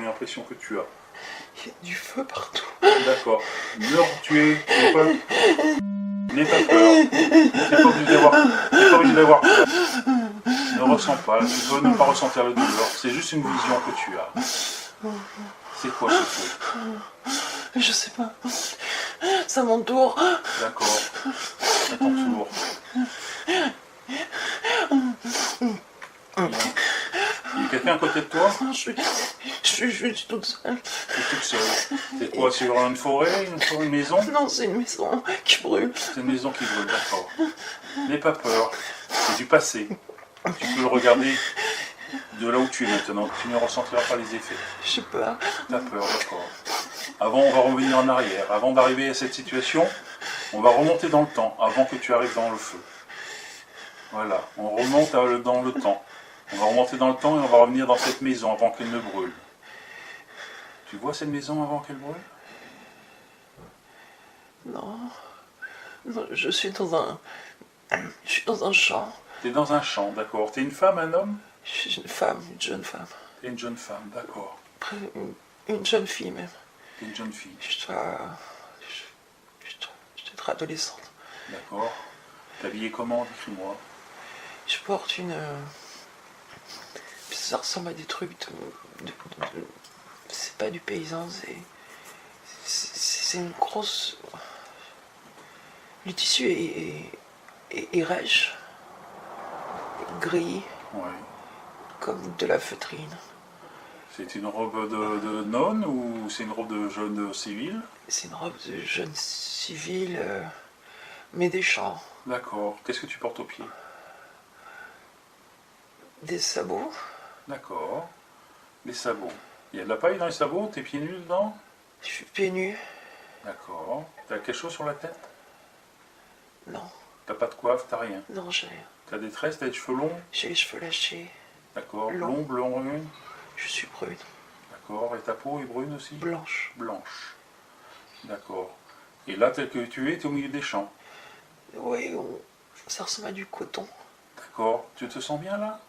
l'impression que tu as? Il y a du feu partout. D'accord. L'heure où tu es, n'aie pas peur. T'es pas obligé d'avoir peur. Ne ressens pas, tu peux ne pas ressentir la douleur. C'est juste une vision que tu as. C'est quoi ce truc? Je sais pas. Ça m'entoure. D'accord. À ton tour. Il y a quelqu'un à côté de toi? Je suis toute seule. Tu es toute seule. C'est quoi, sur une forêt, une maison? Non, c'est une maison qui brûle. C'est une maison qui brûle, d'accord. N'aie pas peur. C'est du passé. Tu peux le regarder de là où tu es maintenant. Tu ne ressentiras pas les effets. J'ai peur. T'as peur, d'accord. Avant, on va revenir en arrière. Avant d'arriver à cette situation, on va remonter dans le temps, avant que tu arrives dans le feu. Voilà, on remonte dans le temps. On va remonter dans le temps et on va revenir dans cette maison avant qu'elle ne brûle. Tu vois cette maison avant qu'elle brûle? Non. Non, je suis dans un champ. T'es dans un champ, d'accord. T'es une femme, un homme? Je suis une femme, une jeune femme. T'es une jeune femme, d'accord. Après, une jeune fille même. T'es une jeune fille. Je dois être adolescente. D'accord. T'es habillée comment? Décris-moi. Je porte une... Ça ressemble à des trucs c'est pas du paysan, c'est une grosse... Le tissu est rêche, gris, Ouais. comme de la feutrine. C'est une robe de nonne ou c'est une robe de jeune civile? C'est une robe de jeune civile, mais des champs. D'accord. Qu'est-ce que tu portes aux pieds? Des sabots. D'accord. Les sabots. Il y a de la paille dans les sabots? T'es pieds nus dedans? Je suis pieds nus. D'accord. T'as quelque chose sur la tête? Non. T'as pas de coiffe, t'as rien? Non, j'ai rien. T'as des tresses, t'as des cheveux longs? J'ai les cheveux lâchés. D'accord. Long. Long, blond, brune? Je suis brune. D'accord. Et ta peau est brune aussi? Blanche. Blanche. D'accord. Et là, tel que tu es au milieu des champs? Oui, ça ressemble à du coton. D'accord. Tu te sens bien là?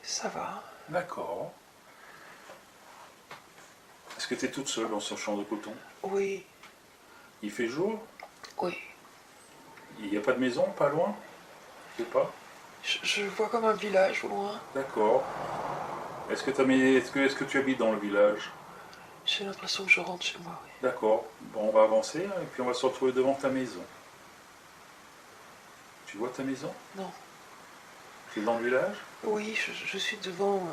Ça va. D'accord. Est-ce que tu es toute seule dans ce champ de coton? Oui. Il fait jour? Oui. Il n'y a pas de maison, pas loin? Je sais pas. Je vois comme un village au loin. D'accord. Est-ce que tu habites dans le village? J'ai l'impression que je rentre chez moi, oui. D'accord. Bon, on va avancer et puis on va se retrouver devant ta maison. Tu vois ta maison? Non. Tu es dans le village? Oui, je suis devant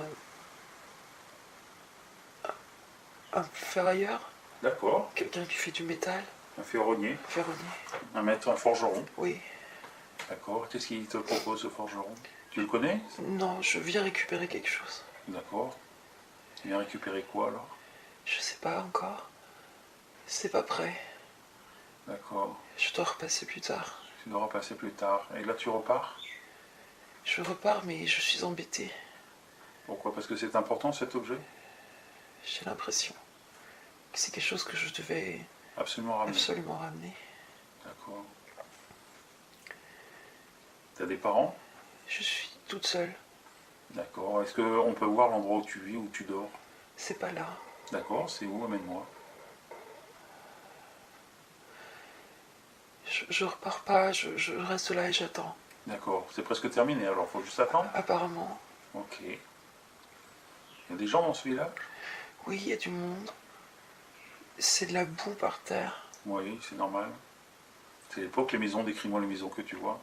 un ferrailleur. D'accord. Quelqu'un qui fait du métal. Un ferronnier, Ferronnier. un maître, un forgeron. Oui. D'accord. Qu'est-ce qu'il te propose, ce forgeron? Tu le connais? Non, je viens récupérer quelque chose. D'accord. Tu viens récupérer quoi alors? Je sais pas encore. C'est pas prêt. D'accord. Je dois repasser plus tard. Tu dois repasser plus tard. Et là, tu repars? Je repars, mais je suis embêtée. Pourquoi? Parce que c'est important cet objet? J'ai l'impression que c'est quelque chose que je devais Absolument ramener. absolument ramener. D'accord. T'as des parents? Je suis toute seule. D'accord. Est-ce qu'on peut voir l'endroit où tu vis, où tu dors? C'est pas là. D'accord. C'est où? Amène-moi. Je repars pas, je reste là et j'attends. D'accord. C'est presque terminé, alors faut juste attendre? Apparemment. Ok. Il y a des gens dans ce village? Oui, il y a du monde. C'est de la boue par terre. Oui, c'est normal. C'est l'époque, les maisons, décris-moi les maisons que tu vois.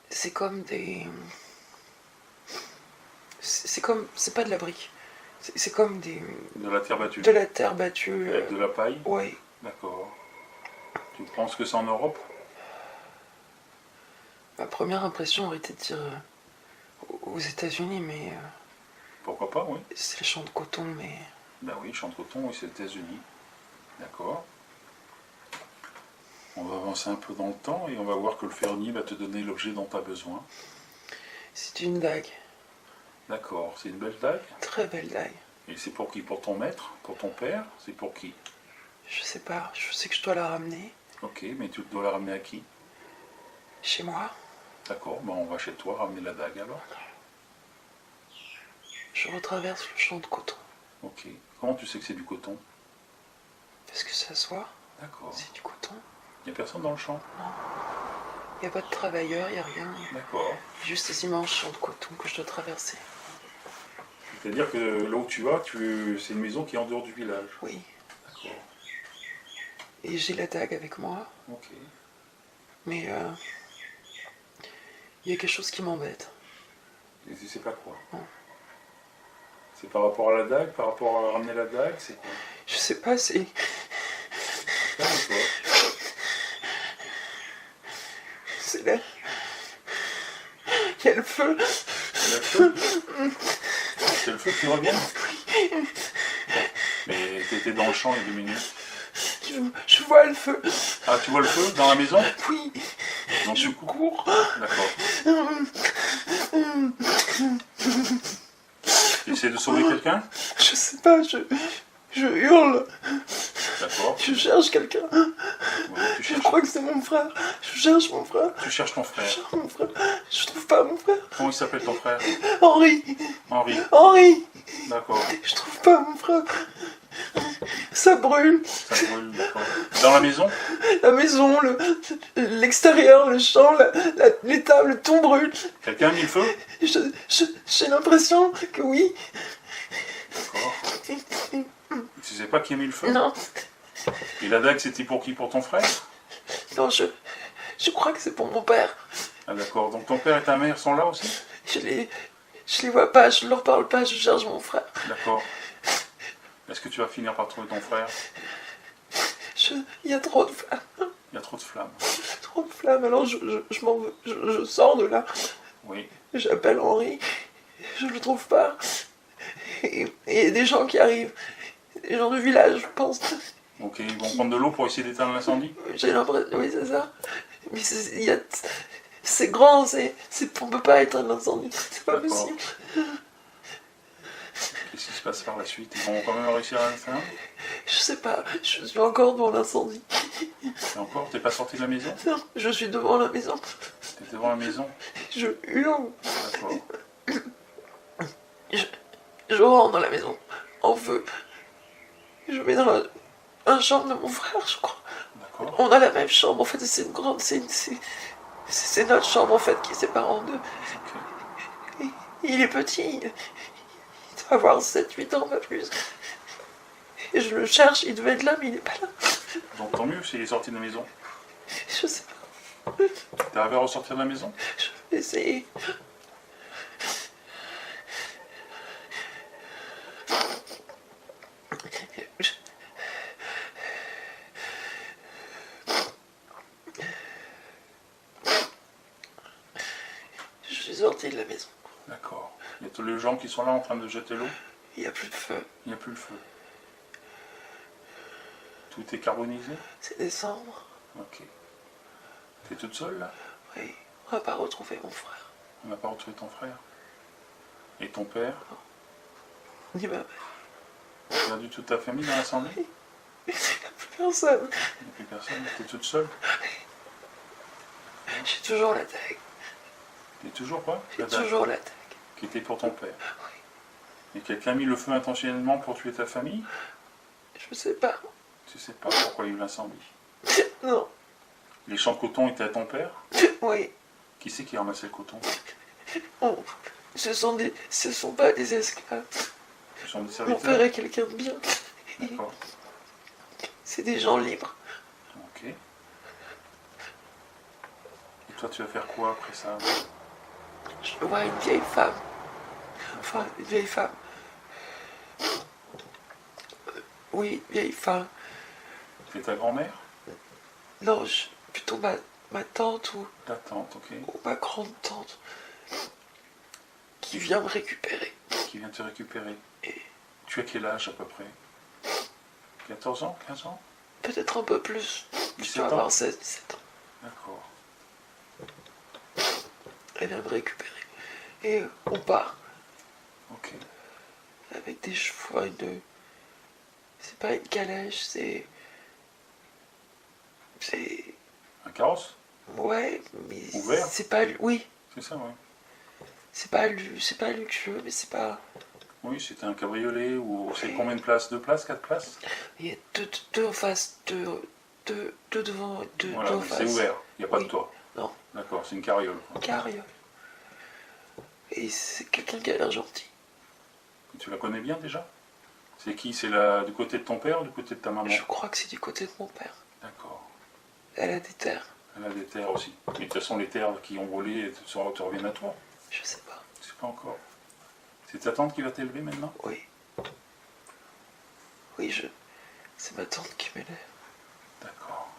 C'est comme des... C'est pas de la brique. C'est comme des... De la terre battue? De la terre battue. Avec de la paille? Oui. D'accord. Tu penses que c'est en Europe? Ma première impression aurait été de dire aux États-Unis, mais Pourquoi pas, oui. c'est le champ de coton, mais... Ben oui, champ de coton, oui, c'est les États-Unis. D'accord. On va avancer un peu dans le temps et on va voir que le ferronnier va te donner l'objet dont tu as besoin. C'est une dague. D'accord, c'est une belle dague. Très belle dague. Et c'est pour qui? Pour ton maître? Pour ton père? C'est pour qui? Je sais pas, je sais que je dois la ramener. Ok, mais tu dois la ramener à qui? Chez moi. D'accord, ben on va chez toi ramener la dague alors. Je retraverse le champ de coton. Ok. Comment tu sais que c'est du coton? Parce que ça se voit, D'accord. c'est du coton. Il n'y a personne dans le champ? Il n'y a pas de travailleurs, il n'y a rien. D'accord. Juste ces immenses champs de coton que je dois traverser. C'est-à-dire que là où tu vas, c'est une maison qui est en dehors du village? Oui. D'accord. Et j'ai la dague avec moi. Ok. Mais il y a quelque chose qui m'embête. Et tu sais pas quoi? Non. C'est par rapport à la dague, par rapport à ramener la dague, c'est quoi? Je sais pas, c'est... Calme-toi. C'est là. Il y a le feu. C'est le feu? C'est le feu qui revient? Mais t'étais dans le champ il y a 2 minutes. Je vois le feu. Ah, tu vois le feu dans la maison? Oui. Donc Je tu cours. cours. D'accord. Tu essaies de sauver quelqu'un? Je sais pas, je hurle. D'accord. Je cherche quelqu'un. Oui, tu Je cherches. crois que c'est mon frère. Je cherche mon frère. Tu cherches ton Je frère. cherche mon frère. Je trouve pas mon frère. Comment il s'appelle ton frère? Henri. Henri. Henri. D'accord. Je trouve pas mon frère. Ça brûle. Ça brûle, d'accord. Dans la maison? La maison, l'extérieur, le champ, les tables, tout brûle. Quelqu'un a mis le feu? J'ai l'impression que oui. D'accord. Tu sais pas qui a mis le feu? Non. Et la dague, c'était pour qui? Pour ton frère? Non, je crois que c'est pour mon père. Ah d'accord. Donc ton père et ta mère sont là aussi? Je les vois pas, je leur parle pas, je cherche mon frère. D'accord. Est-ce que tu vas finir par trouver ton frère? Il y a trop de flammes. Il y a trop de flammes. Trop de flammes, alors je sors de là. Oui. J'appelle Henri, je le trouve pas. Et il y a des gens qui arrivent, des gens du village, je pense. Ok, ils vont prendre de l'eau pour essayer d'éteindre l'incendie? J'ai l'impression, oui, c'est ça. Mais c'est grand, on peut pas éteindre l'incendie, c'est pas D'accord. possible. Qu'est-ce qui se passe par la suite? Ils vont quand même réussir à l'éteindre? Je sais pas, je suis encore devant l'incendie. Et encore, t'es pas sorti de la maison? Non, je suis devant la maison. T'es devant la maison? Je hurle. D'accord. Je rentre dans la maison, en feu. Je vais dans un chambre de mon frère, je crois. D'accord. On a la même chambre, en fait, c'est une grande... C'est notre chambre, en fait, qui est séparée en deux. Ok. Il est petit, il doit avoir 7-8 ans, pas plus. Et je le cherche, il devait être là, mais il est pas là. Donc tant mieux s'il est sorti de la maison. Je sais pas, T'es arrivé à ressortir de la maison? je vais essayer. Je suis sorti de la maison. D'accord. Il y a tous les gens qui sont là en train de jeter l'eau? Il n'y a plus de feu. Il n'y a plus le feu. Tout est carbonisé? C'est décembre. Ok. T'es toute seule là? Oui, on va pas retrouver mon frère. On n'a pas retrouvé ton frère? Et ton père? Ni ma mère. Tu as perdu toute ta famille dans l'incendie? Il n'y a plus personne. Il n'y a plus personne? T'es toute seule? J'ai toujours la dague. T'es toujours quoi? J'ai La dague toujours la dague. qui était pour ton père? Et quelqu'un a mis le feu intentionnellement pour tuer ta famille? Je sais pas. Tu sais pas pourquoi il y a eu l'incendie. Non. Les champs de coton étaient à ton père? Oui. Qui c'est qui ramassait le coton? Ce sont pas des esclaves. Ce sont des Mon serviteurs? père est quelqu'un de bien. D'accord. C'est des gens libres. Ok. Et toi, tu vas faire quoi après ça? Je vois une vieille femme. Enfin, une vieille femme. Oui, une vieille femme. C'est ta grand-mère? Non, plutôt ma tante ou Ta tante, ok. ma grande tante. Qui vient me récupérer. Qui vient te récupérer. Tu as quel âge à peu près? 14 ans? 15 ans? Peut-être un peu plus. Je 17 dois ans? avoir 16-17 ans. D'accord. Elle vient me récupérer. Et on part. Ok. Avec des chevaux, c'est pas une calèche, c'est... Un carrosse? Ouais, mais Ouvert? c'est pas... Oui, C'est ça, ouais. c'est pas luxueux, mais c'est pas... Oui, c'était un cabriolet ou c'est Oui. combien de places? 2 places, 4 places? Il y a deux en face, deux devant, Voilà, deux en mais c'est face. ouvert, il n'y a pas de Oui. toit. Non, D'accord, c'est une carriole. carriole. Et c'est quelqu'un qui a l'air gentil. Tu la connais bien déjà? C'est qui? C'est du côté de ton père ou du côté de ta maman? Je crois que c'est du côté de mon père. D'accord. Elle a des terres. Elle a des terres aussi. Mais de toute façon, les terres qui ont volé te reviennent à toi. Je sais pas. Je sais pas encore. C'est ta tante qui va t'élever maintenant? Oui. Oui, c'est ma tante qui m'élève. D'accord.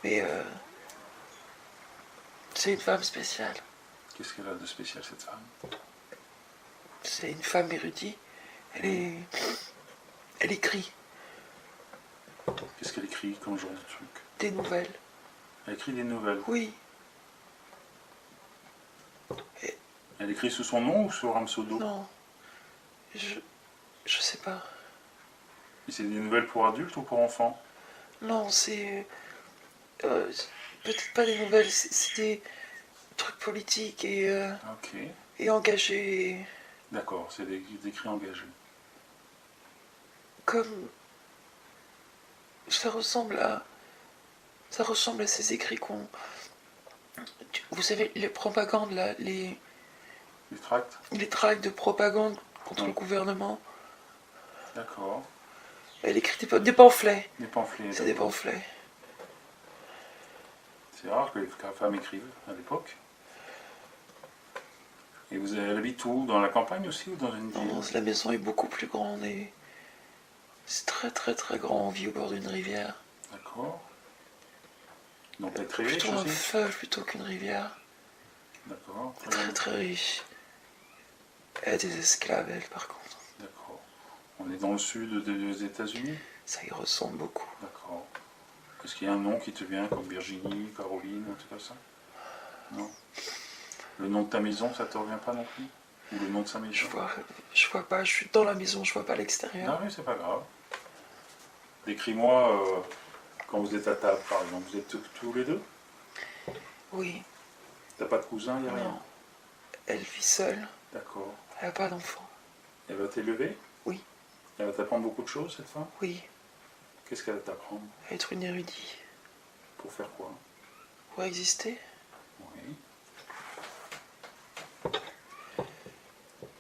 Mais c'est une femme spéciale. Qu'est-ce qu'elle a de spécial, cette femme? C'est une femme érudite. Elle écrit Qu'est-ce qu'elle écrit comme genre de truc? des nouvelles. Elle écrit des nouvelles. Oui. Elle écrit sous son nom ou sur un pseudo? Non. Je sais pas. Et c'est des nouvelles pour adultes ou pour enfants? Non, c'est peut-être pas des nouvelles. C'est des trucs politiques Ok. et engagés. D'accord, c'est des écrits engagés. Comme ça ressemble à ces écrits qu'on. Vous savez, les propagandes là, Les tracts? les tracts de propagande contre Oui. le gouvernement. D'accord. Elle écrit des pamphlets. Des pamphlets. C'est des d'accord. pamphlets. C'est rare que les femmes écrivent à l'époque. Et elle habite où? Dans la campagne aussi ou dans une ville? Non, la maison est beaucoup plus grande et c'est très très très grand. On vit au bord d'une rivière. D'accord. Donc elle est très riche Plutôt un aussi? fleuve plutôt qu'une rivière. D'accord. Très très riche. Elle a des esclaves, elle, par contre. D'accord. On est dans le sud des États-Unis? Ça y ressemble beaucoup. D'accord. Est-ce qu'il y a un nom qui te vient comme Virginie, Caroline, un truc comme ça? Non. Le nom de ta maison, ça te revient pas non plus? Ou le nom de sa maison? Je vois pas, je suis dans la maison, je vois pas l'extérieur. Non, mais c'est pas grave. Décris-moi quand vous êtes à table, par exemple. Vous êtes tous les deux? Oui, T'as pas de cousin, y a rien? non. Elle vit seule, D'accord. elle a pas d'enfant. Elle va t'élever? Oui. Elle va t'apprendre beaucoup de choses, cette femme? Oui, Qu'est-ce qu'elle va t'apprendre? être une érudite. Pour faire quoi? Pour exister, Oui.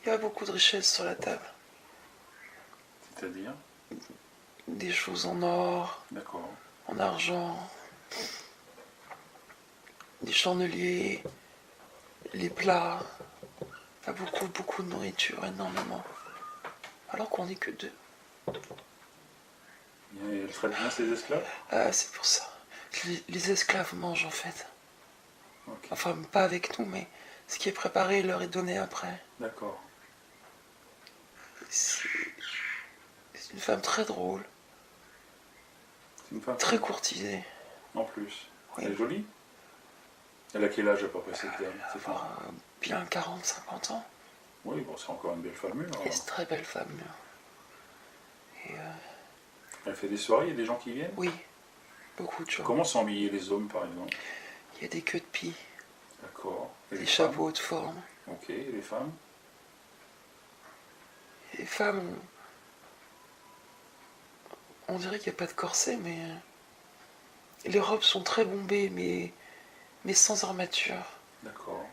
il y a beaucoup de richesses sur la table. C'est-à-dire? Des choses en or, D'accord. en argent, des chandeliers, les plats. Il y a beaucoup, beaucoup de nourriture, énormément. Alors qu'on n'est que deux. Et elle traite bien ses esclaves? Ah, c'est pour ça. Les esclaves mangent en fait. Ok. Enfin, pas avec nous, mais ce qui est préparé leur est donné après. D'accord. C'est une femme très drôle, C'est une femme très courtisée. en plus. Oui. Elle est jolie? Elle a quel âge à peu près cette dame? cette femme? Avoir bien 40-50 ans. Oui, bon, c'est encore une belle femme mûre. Et c'est très belle femme. Et Elle fait des soirées, il y a des gens qui viennent? oui, beaucoup de gens. Comment sont habillés les hommes, par exemple? Il y a des queues de pie, D'accord. Et des les femmes? chapeaux de forme. Ok, et les femmes? Et les femmes, on dirait qu'il n'y a pas de corset, mais les robes sont très bombées, mais sans armature. D'accord.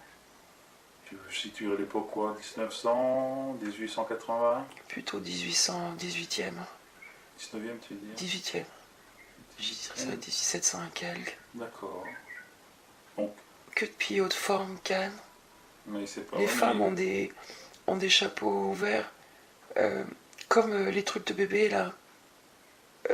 Tu situerais l'époque quoi? 1900, 1880? Plutôt 1800, 18e. 19e, tu veux dire? 18e. Je dirais ça, 1700 et quelques. D'accord. Donc, Queue de pie, haute forme, canne. mais c'est pas Les vrai, femmes mais- ont des chapeaux ouverts, comme les trucs de bébé là.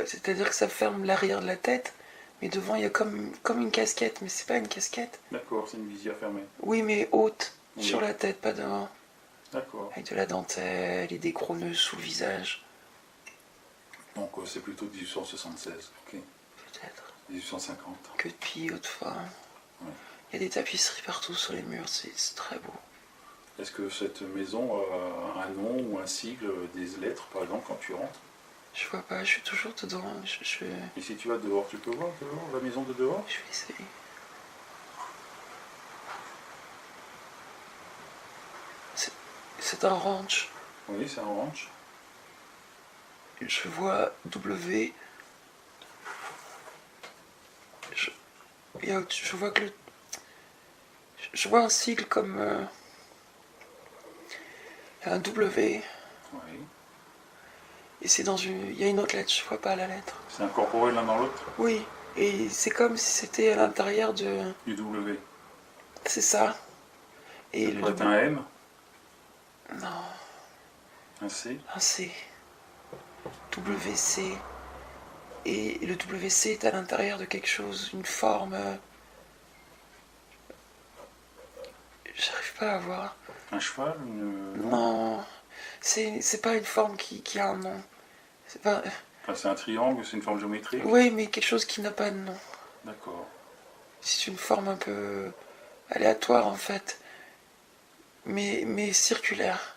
C'est-à-dire que ça ferme l'arrière de la tête, mais devant il y a comme une casquette, mais c'est pas une casquette. D'accord, c'est une visière fermée. Oui, mais haute, Oui. sur la tête, pas devant. D'accord. Avec de la dentelle et des gros nœuds sous le visage, Donc c'est plutôt 1876, ok. peut-être. 1850. Queue de pie, haute forme. Ouais. Il y a des tapisseries partout sur les murs, c'est très beau. Est-ce que cette maison a un nom ou un sigle, des lettres par exemple quand tu rentres? Je vois pas, je suis toujours dedans. Je Et si tu vas dehors, tu peux voir dehors, la maison de dehors? vais essayer. C'est un ranch. Oui, c'est orange. Je vois W. Je vois que je vois un sigle comme un W. Oui. Et c'est dans une. Il y a une autre lettre, je vois pas la lettre. C'est incorporé l'un dans l'autre. Oui. Et c'est comme si c'était à l'intérieur de. Du W. C'est ça. Et Ça le pourrait être W. un M, Non, un C. un C. WC. Et le WC est à l'intérieur de quelque chose, une forme. J'arrive pas à voir. Un cheval, Non, c'est pas une forme qui a un nom. C'est pas. Enfin, c'est un triangle, c'est une forme géométrique. Oui, mais quelque chose qui n'a pas de nom. D'accord. C'est une forme un peu aléatoire en fait, mais circulaire.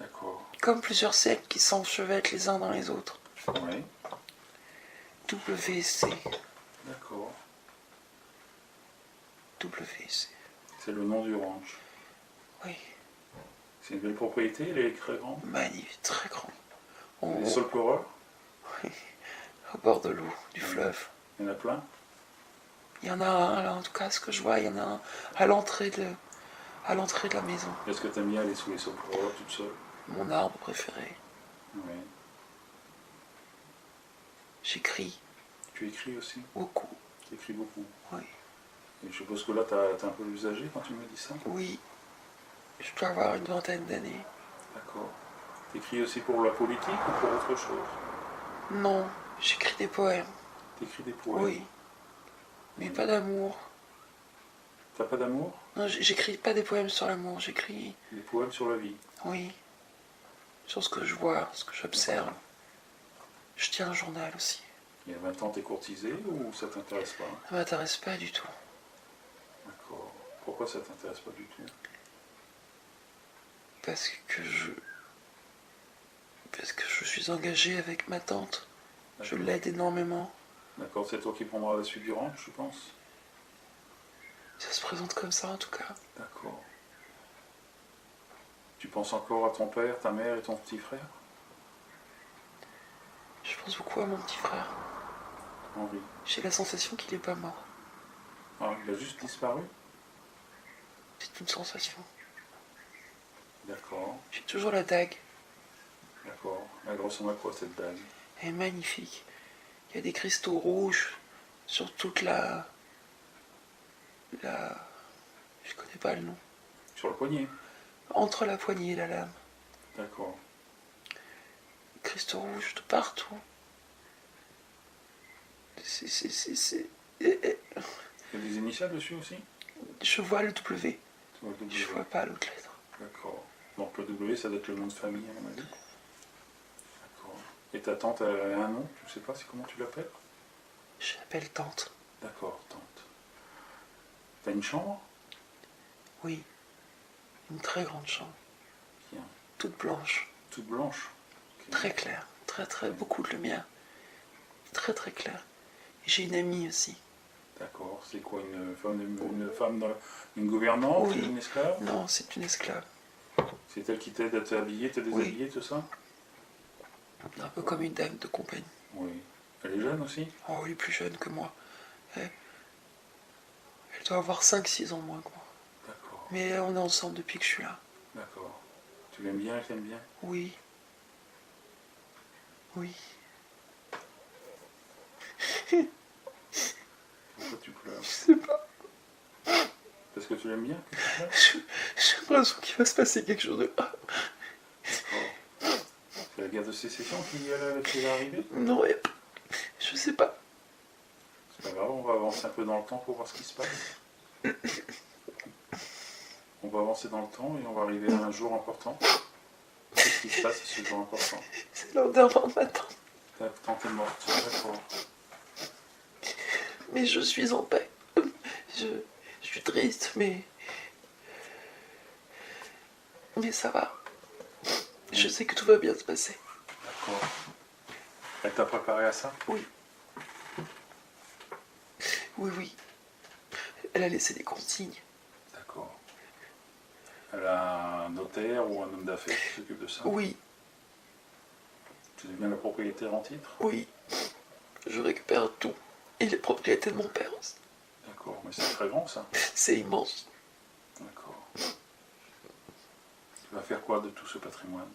D'accord. Comme plusieurs cercles qui s'enchevêtrent les uns dans les autres. Oui. WC. D'accord. WC. C'est le nom du ranch. Oui, C'est une belle propriété, elle est très grande. magnifique, très grand. Des sols pleureurs, Au bord de l'eau, du fleuve. il y en a plein. Il y en a un, là, en tout cas, ce que je vois, il y en a un à l'entrée de la maison. Est-ce que tu aimes bien aller sous les sols pleureurs toute seule? Mon arbre préféré. Oui. J'écris Tu écris aussi? beaucoup. Tu écris beaucoup. Oui. Et je suppose que là, tu es un peu plus âgé quand tu me dis ça? Oui, je dois avoir une vingtaine d'années. D'accord. Tu écris aussi pour la politique ou pour autre chose? Non, j'écris des poèmes. Tu écris des poèmes? Oui, mais pas d'amour. T'as pas d'amour? Non, j'écris pas des poèmes sur l'amour, j'écris, Des poèmes sur la vie. oui, sur ce que je vois, ce que j'observe. Je tiens un journal aussi. Il y a 20 ans, t'es courtisé ou ça t'intéresse pas? Ça m'intéresse pas du tout. D'accord. Pourquoi ça t'intéresse pas du tout? Parce que je suis engagée avec ma tante. Je D'accord. l'aide énormément. D'accord, c'est toi qui prendras la suite du ranch, je pense? Ça se présente comme ça en tout cas. D'accord. Tu penses encore à ton père, ta mère et ton petit frère? Je pense beaucoup à mon petit frère. Henri. J'ai la sensation qu'il n'est pas mort. Ah, il a juste disparu? C'est une sensation. D'accord, J'ai toujours la dague. d'accord. Elle ressemble à quoi cette dague? Elle est magnifique. Il y a des cristaux rouges sur toute la... Je connais pas le nom. Sur le poignet? Entre la poignée et la lame. D'accord. Cristaux rouges de partout. C'est... Il y a des initiales dessus aussi? Je vois le W. Tu vois le W. Je vois pas l'autre lettre. D'accord. Donc le W, ça doit être le nom de famille, à mon avis. D'accord. Et ta tante, elle a un nom? Tu sais pas comment tu l'appelles? Je l'appelle tante. D'accord, tante. T'as une chambre? Oui. Une très grande chambre. Bien. Toute blanche. Toute blanche? Ok. Très claire. Très très beaucoup de lumière. Très très claire. Et j'ai une amie aussi. D'accord. C'est quoi, une gouvernante? Oui. Une esclave? Non, c'est une esclave. C'est elle qui t'aide à t'habiller, te déshabiller, tout ça? Un peu comme une dame de compagnie. Oui. Elle est jeune aussi? Oh, elle est plus jeune que moi. Elle doit avoir 5-6 ans moins que moi. D'accord. Mais on est ensemble depuis que je suis là. D'accord. Tu l'aimes bien, elle t'aime bien? Oui. Oui. Pourquoi tu pleures? Je sais pas. Parce que tu l'aimes bien que tu pleures? J'ai l'impression qu'il va se passer quelque chose de grave. D'accord. C'est la guerre de sécession qui va arriver? Non, je sais pas. C'est pas grave, on va avancer un peu dans le temps pour voir ce qui se passe. On va avancer dans le temps et on va arriver à un jour important. Qu'est-ce qui se passe à ce jour important? C'est l'enterrement de ma tante. Ta tante est morte, d'accord. Mais je suis en paix. Je suis triste, mais ça va. Je sais que tout va bien se passer. D'accord. Elle t'a préparé à ça? Oui. Oui, oui. Elle a laissé des consignes. D'accord. Elle a un notaire ou un homme d'affaires qui s'occupe de ça? Oui, Tu deviens la propriétaire en titre? oui. Je récupère tout. Et les propriétés de mon père aussi. D'accord, mais c'est très grand ça. C'est immense. D'accord. Tu vas faire quoi de tout ce patrimoine?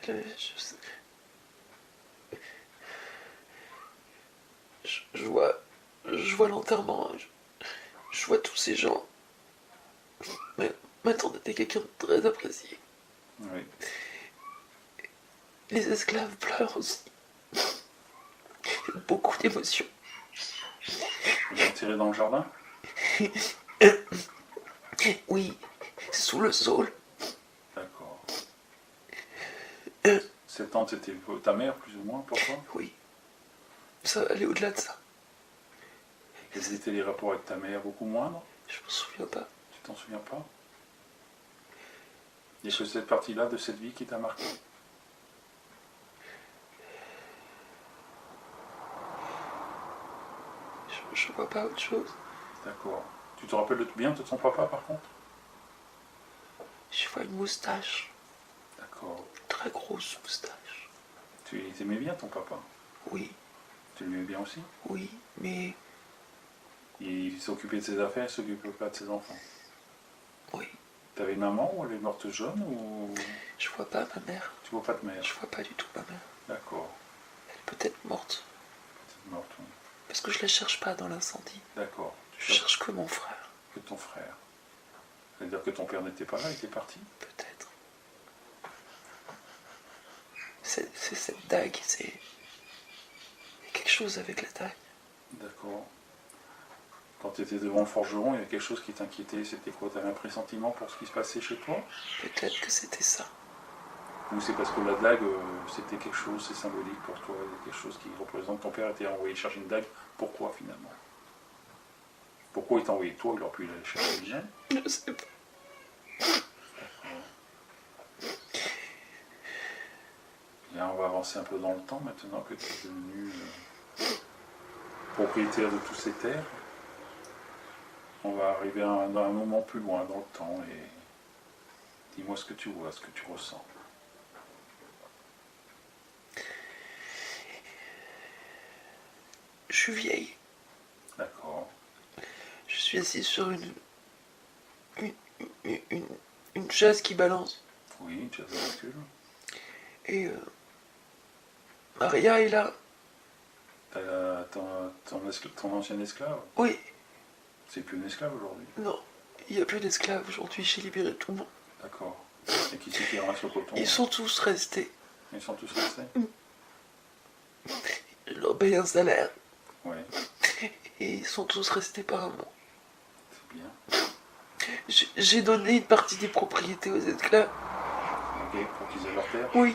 Je sais. Je vois l'enterrement. Je vois tous ces gens. Mais maintenant, t'es quelqu'un de très apprécié. Oui. Les esclaves pleurent aussi. Beaucoup d'émotions. Vous l'avez tiré dans le jardin? Oui, sous le saule. D'accord. Euh, Cette tante, c'était ta mère, plus ou moins, pour toi? oui, ça va aller au-delà de ça. Quels étaient les rapports avec ta mère? Beaucoup moindres? Je m'en souviens pas. Tu t'en souviens pas? Il y a que cette partie-là de cette vie qui t'a marqué? Je vois pas autre chose. D'accord. Tu te rappelles bien de ton papa, par contre? Je vois une moustache. D'accord. Une très grosse moustache. Tu aimais bien ton papa? Oui, Tu l'aimais bien aussi? oui, mais Il s'occupait de ses affaires, il s'occupait pas de ses enfants. oui. T'avais une maman ou elle est morte jeune ou Je vois pas ma mère. tu vois pas de mère? Je vois pas du tout ma mère. D'accord. Elle est peut-être morte. C'est morte, oui. Parce que je la cherche pas dans l'incendie. D'accord. Je cherche que mon frère. Que ton frère. C'est-à-dire que ton père n'était pas là, il était parti? Peut-être. C'est cette dague, c'est... Il y a quelque chose avec la dague. D'accord. Quand tu étais devant le forgeron, il y a quelque chose qui t'inquiétait. C'était quoi? Tu avais un pressentiment pour ce qui se passait chez toi? Peut-être que c'était ça. Ou c'est parce que la dague, c'était quelque chose, c'est symbolique pour toi, il y a quelque chose qui représente ton père était envoyé chercher une dague. Pourquoi finalement? Pourquoi il t'a envoyé toi? Il aurait pu aller chercher lui-même. Je sais pas. Bien, on va avancer un peu dans le temps maintenant que tu es devenu propriétaire de toutes ces terres. On va arriver à un moment plus loin dans le temps et dis-moi ce que tu vois, ce que tu ressens. Je suis vieille. D'accord. Je suis assise sur une chaise qui balance. Oui, tu as le recul. Et Maria est là. T'as ton ancien esclave? Oui, C'est plus une esclave aujourd'hui. non. Il n'y a plus d'esclave aujourd'hui. J'ai libéré tout le monde. D'accord. Et qui c'est qui ramasse le coton? Ils sont tous restés. Ils sont tous restés? Je leur paye un salaire. Oui, Et ils sont tous restés par amour. c'est bien. J'ai donné une partie des propriétés aux esclaves. Ok, pour qu'ils aient leur terre? Oui.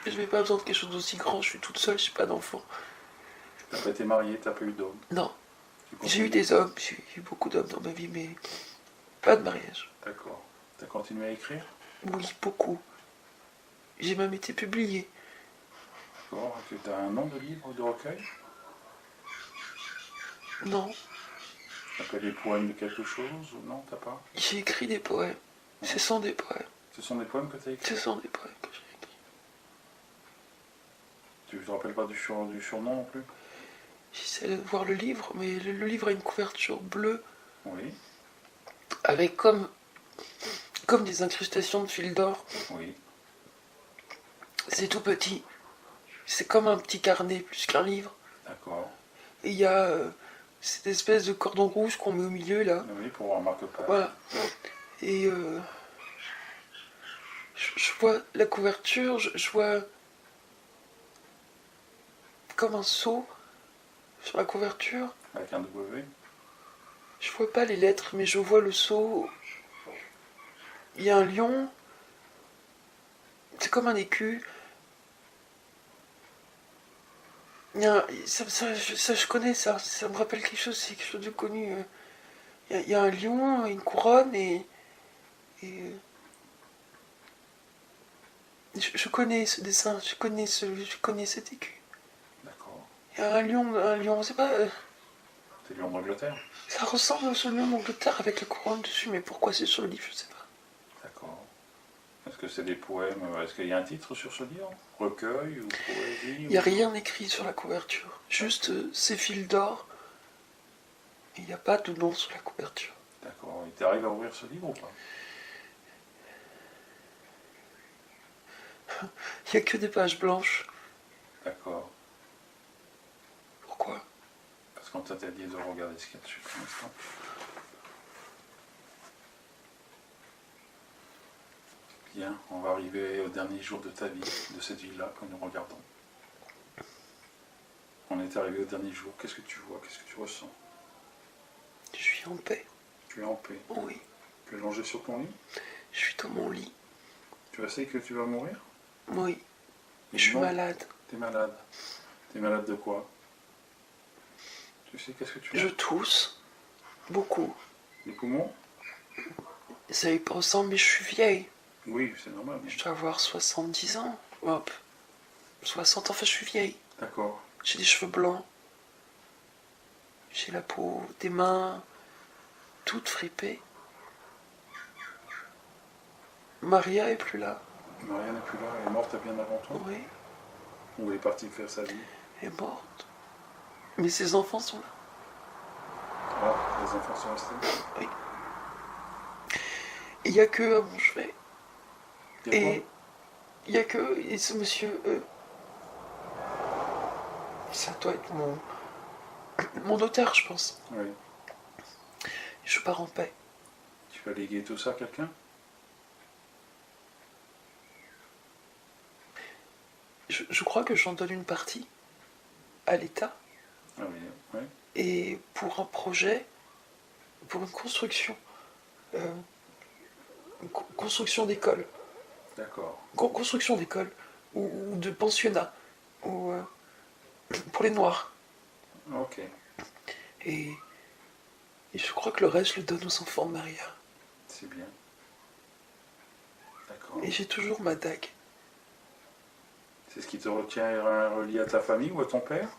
Je n'avais pas besoin de quelque chose d'aussi grand. Je suis toute seule, je n'ai pas d'enfant. T'as pas été marié, t'as pas eu d'homme? Non. Tu J'ai eu continues? des hommes. J'ai eu beaucoup d'hommes dans ma vie, mais pas de mariage. D'accord. T'as continué à écrire? Oui, beaucoup. J'ai même été publiée. D'accord. Tu as un nom de livre, de recueil? Non. Ça s'appelle les poèmes de quelque chose ou non? T'as pas? J'ai écrit des poèmes. Ce sont des poèmes. Ce sont des poèmes que tu as écrits? Ce sont des poèmes que j'ai écrits. Tu te rappelles pas du surnom non plus? J'essaie de voir le livre, mais le livre a une couverture bleue Oui, avec comme des incrustations de fil d'or. oui. C'est tout petit. C'est comme un petit carnet plus qu'un livre. D'accord. Et il y a cette espèce de cordon rouge qu'on met au milieu là. Oui, pour avoir un marque-page. Voilà. Et je vois la couverture, je vois comme un seau sur la couverture. Avec un W. Je vois pas les lettres, mais je vois le seau. Il y a un lion. C'est comme un écu. Il y a ça, je connais ça. Ça me rappelle quelque chose, c'est quelque chose de connu. Il y a un lion, une couronne et je connais ce dessin, je connais cet écu. D'accord. Il y a un lion, c'est pas. T'es lu en Angleterre? Ça ressemble au celui en Angleterre avec la couronne dessus, mais pourquoi c'est sur le livre, je sais pas. D'accord. Est-ce que c'est des poèmes? Est-ce qu'il y a un titre sur ce livre? Recueil ou poésie? Il n'y a rien écrit sur la couverture, juste ces fils d'or, et il n'y a pas de nom sur la couverture. D'accord. Et t'arrives à ouvrir ce livre ou pas? Il n'y a que des pages blanches. D'accord. Pourquoi? Parce qu'on t'a dit de regarder ce qu'il y a dessus pour l'instant. Bien, on va arriver au dernier jour de ta vie, de cette vie-là que nous regardons. On est arrivé au dernier jour. Qu'est-ce que tu vois? Qu'est-ce que tu ressens? Je suis en paix. Tu es en paix. Oui. Tu es allongé sur ton lit? Je suis dans mon lit. Tu sais que tu vas mourir? Oui. Je suis malade. T'es malade. T'es malade de quoi? Tu sais qu'est-ce que tu as? Je tousse. Beaucoup. Les poumons? Ça y ressemble, mais je suis vieille. Oui, c'est normal. Je dois avoir 70 ans. Hop. 60, enfin je suis vieille. D'accord. J'ai des cheveux blancs. J'ai la peau, des mains, toutes fripées. Maria est plus là. Maria n'est plus là, elle est morte bien avant toi? Oui, Ou elle est partie faire sa vie? elle est morte. Mais ses enfants sont là. Ah, les enfants sont restés? Oui. Il n'y a que à mon chevet. Il y a quoi? Et il n'y a que et ce monsieur. Ça doit être mon auteur, je pense. Oui. Je pars en paix. Tu vas léguer tout ça à quelqu'un? Je crois que j'en donne une partie à l'État. Ah oui, oui. Et pour un projet, pour une construction. Construction d'école. D'accord. Construction d'école. Ou de pensionnat. Ou pour les Noirs. Ok. Et je crois que le reste, je le donne aux enfants de Maria. C'est bien. D'accord. Et j'ai toujours ma dague. C'est ce qui te retient relié à ta famille ou à ton père?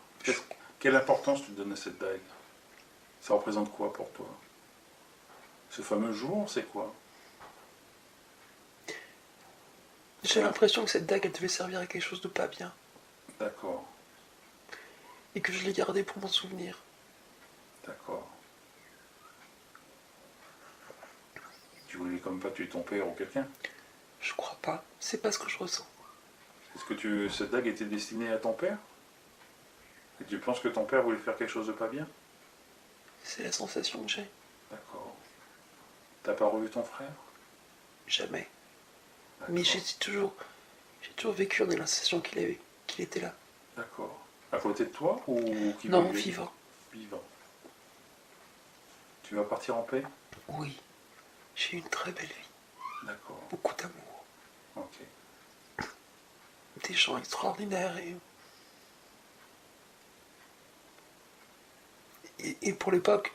Quelle importance tu donnes à cette dague? Ça représente quoi pour toi? Ce fameux jour, c'est quoi? J'ai l'impression que cette dague, elle devait servir à quelque chose de pas bien. D'accord. Et que je l'ai gardée pour m'en souvenir. D'accord. Tu voulais comme pas tuer ton père ou quelqu'un? Je crois pas. C'est pas ce que je ressens. Est-ce que cette dague était destinée à ton père? Et tu penses que ton père voulait faire quelque chose de pas bien? C'est la sensation que j'ai. D'accord. T'as pas revu ton frère? Jamais. D'accord. Mais j'ai toujours vécu en ayant la sensation qu'il était là. D'accord. À côté de toi ou qui Non, vivait? vivant. Vivant. Tu vas partir en paix? Oui. J'ai eu une très belle vie. D'accord. Beaucoup d'amour. Ok. Des gens extraordinaires et pour l'époque.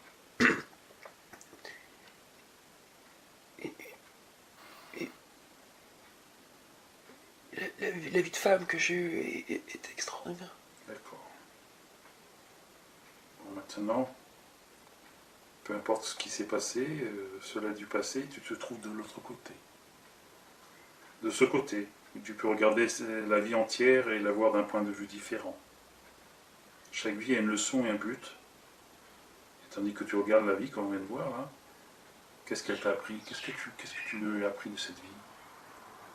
La vie de femme que j'ai eue est extraordinaire. D'accord. Bon, maintenant, peu importe ce qui s'est passé, cela du passé, tu te trouves de l'autre côté. De ce côté, où tu peux regarder la vie entière et la voir d'un point de vue différent. Chaque vie a une leçon et un but. Et tandis que tu regardes la vie comme on vient de voir, là, qu'est-ce qu'elle t'a appris? Qu'est-ce que tu lui as appris de cette vie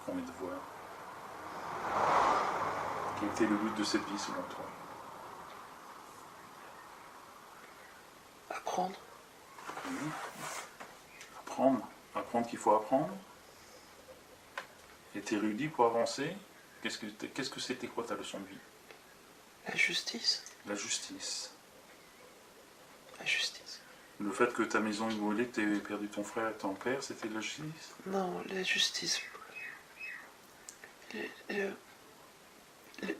qu'on vient de voir? Quel était le but de cette vie selon toi? Apprendre. Apprendre qu'il faut apprendre. Être érudit pour avancer. Qu'est-ce que c'était quoi ta leçon de vie? La justice. La justice. La justice. Le fait que ta maison est brûlée, que tu aies perdu ton frère et ton père, c'était de la justice? Non, la justice.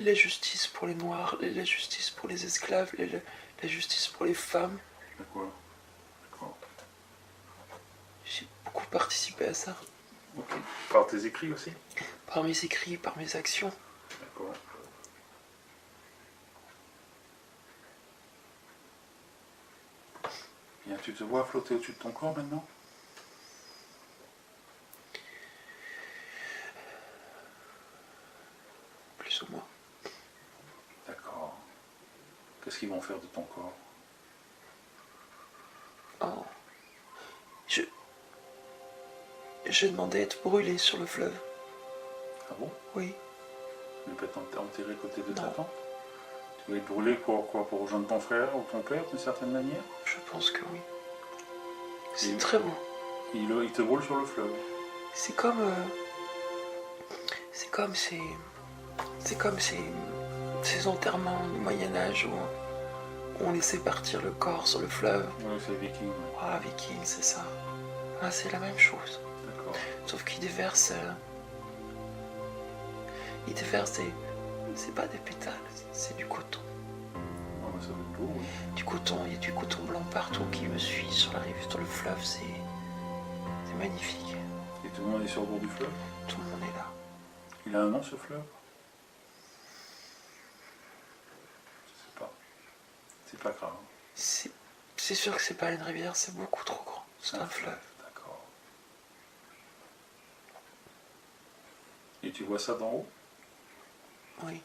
La justice pour les Noirs, la justice pour les esclaves, la justice pour les femmes. D'accord. D'accord. J'ai beaucoup participé à ça. Ok. Par tes écrits aussi? Par mes écrits, par mes actions. D'accord. tu te vois flotter au-dessus de ton corps maintenant? Plus ou moins. D'accord. Qu'est-ce qu'ils vont faire de ton corps? Oh. J'ai demandé à être brûlé sur le fleuve. Ah bon? Oui. Tu ne peux pas t'enterrer à côté de ta Non. tante? Tu vas être brûlé pour quoi? Pour rejoindre ton frère ou ton père d'une certaine manière? Je pense que oui. C'est Et- très beau. Il te brûle sur le fleuve. C'est comme... c'est comme ces... C'est comme ces enterrements du Moyen-Âge où on laissait partir le corps sur le fleuve. Oui, c'est les Vikings. Ah, Viking, c'est ça. Ah, c'est la même chose. D'accord. Sauf qu'ils déversent... ils déversent des... C'est pas des pétales, c'est du coton. Ah, bah, ça va être beau, oui. Du coton, il y a du coton blanc partout qui me suit sur la rive, sur le fleuve, c'est magnifique. Et tout le monde est sur le bord du fleuve? Tout le monde est là. Il a un nom, ce fleuve? Je sais pas. C'est pas grave. C'est sûr que c'est pas une rivière, c'est beaucoup trop grand. C'est un fleuve. D'accord. Et tu vois ça d'en haut? Oui,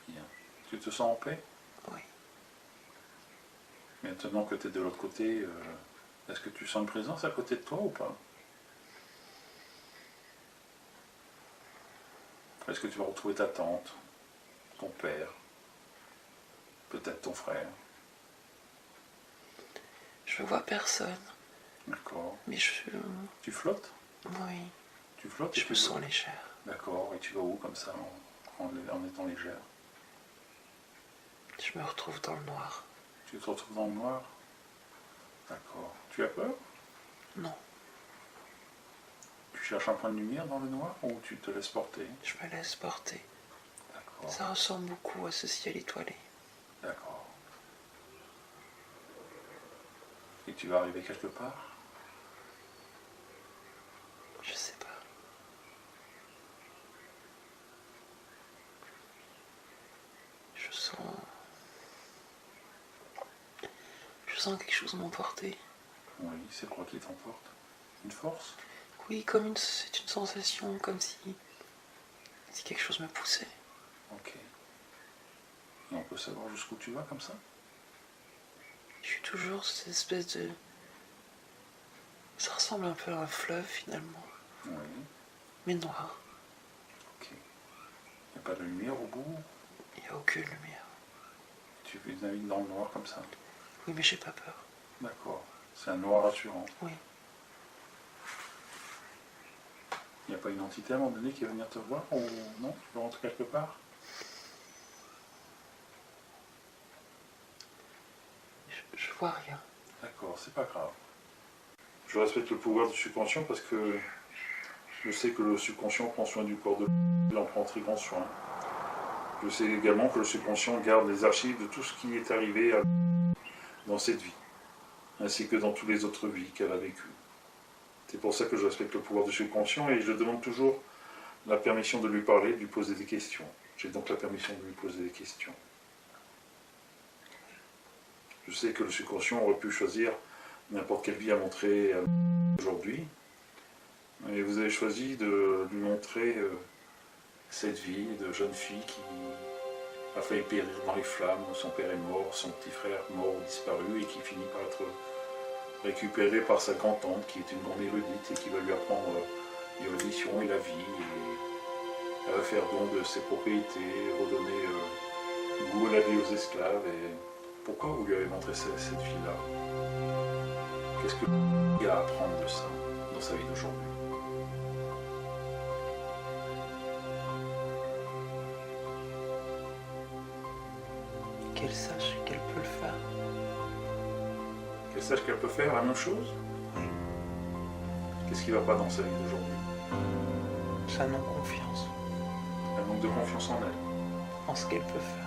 Bien. Tu te sens en paix? oui. Maintenant que tu es de l'autre côté, est-ce que tu sens une présence à côté de toi ou pas? Est-ce que tu vas retrouver ta tante, ton père, peut-être ton frère? Je vois personne, D'accord. mais Tu flottes? oui, Tu flottes et je tu me sens vas- légère. D'accord. Et tu vas où comme ça en étant légère? Je me retrouve dans le noir. Tu te retrouves dans le noir? D'accord. Tu as peur? Non, Tu cherches un point de lumière dans le noir ou tu te laisses porter? je me laisse porter. D'accord. Ça ressemble beaucoup à ce ciel étoilé. D'accord. Et tu vas arriver quelque part? Je sais pas. Je sens quelque chose m'emporter. Oui, c'est quoi qui t'emporte? Une force? Oui, c'est une sensation, comme si quelque chose me poussait. Ok. Et on peut savoir jusqu'où tu vas comme ça? Je suis toujours cette espèce de... Ça ressemble un peu à un fleuve finalement, Oui. mais noir. Ok. Il n'y a pas de lumière au bout? Il n'y a aucune lumière. Tu navigues dans le noir comme ça? Oui, mais j'ai pas peur. D'accord. C'est un noir rassurant. Oui. Il n'y a pas une entité à un moment donné qui va venir te voir ou non? Tu veux rentrer quelque part? Je vois rien. D'accord, c'est pas grave. Je respecte le pouvoir du subconscient parce que je sais que le subconscient prend soin du corps de il en prend très grand soin. Je sais également que le subconscient garde les archives de tout ce qui est arrivé dans cette vie, ainsi que dans toutes les autres vies qu'elle a vécues. C'est pour ça que je respecte le pouvoir du subconscient et je demande toujours la permission de lui parler, de lui poser des questions. J'ai donc la permission de lui poser des questions. Je sais que le subconscient aurait pu choisir n'importe quelle vie à montrer aujourd'hui, et vous avez choisi de lui montrer cette vie de jeune fille qui a failli périr dans les flammes, son père est mort, son petit frère mort ou disparu, et qui finit par être récupéré par sa grand-tante qui est une grande érudite et qui va lui apprendre l'érudition et la vie, et elle va faire don de ses propriétés, redonner goût à la vie aux esclaves. Et pourquoi vous lui avez montré cette fille-là? Qu'est-ce qu'il y a à apprendre de ça dans sa vie d'aujourd'hui? Qu'elle sache qu'elle peut le faire. Qu'elle sache qu'elle peut faire la même chose? Oui. Qu'est-ce qui ne va pas dans sa vie d'aujourd'hui? Sa non-confiance Elle manque de confiance en elle. en ce qu'elle peut faire.